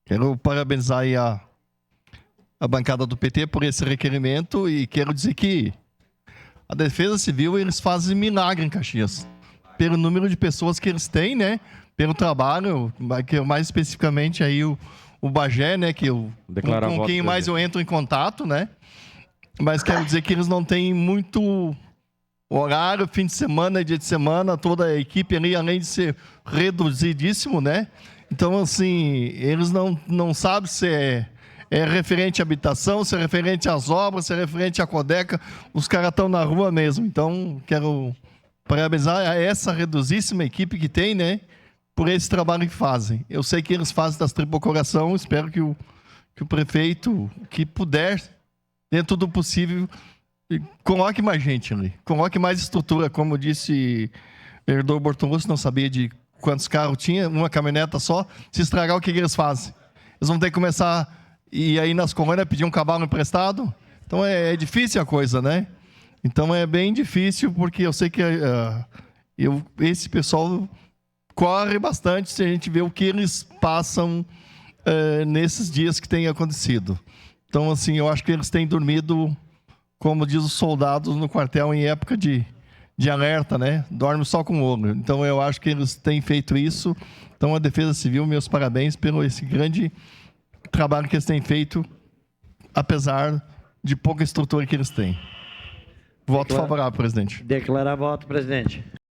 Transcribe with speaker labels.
Speaker 1: Quero parabenizar aí a bancada do PT por esse requerimento e quero dizer que a Defesa Civil, eles fazem milagre em Caxias. Pelo número de pessoas que eles têm, né? Pelo trabalho, que mais especificamente aí o Bagé, né? Que eu, com quem mais eu entro em contato, né? Mas quero dizer que eles não têm muito horário, fim de semana, dia de semana, toda a equipe ali, além de ser reduzidíssimo, né? Então, assim, eles não sabem se é referente à habitação, se é referente às obras, se é referente à Codeca. Os caras estão na rua mesmo. Então, quero parabenizar a essa reduzíssima equipe que tem, né? Por esse trabalho que fazem. Eu sei que eles fazem das tripas coração. Espero que o prefeito, que puder, dentro do possível, coloque mais gente ali. Coloque mais estrutura. Como disse o vereador Bortolucci, não sabia de quantos carros tinha, uma caminhoneta só. Se estragar, o que eles fazem? Eles vão ter que começar e aí nas colônias pedir um cavalo emprestado. Então é difícil a coisa, né? Então é bem difícil, porque eu sei que esse pessoal corre bastante se a gente vê o que eles passam nesses dias que tem acontecido. Então, assim, eu acho que eles têm dormido, como diz os soldados no quartel, em época de alerta, né? Dorme só com o olho. Então, eu acho que eles têm feito isso. Então, a Defesa Civil, meus parabéns pelo esse grande trabalho que eles têm feito, apesar de pouca estrutura que eles têm. Voto favorável, presidente.
Speaker 2: Declarar voto, presidente.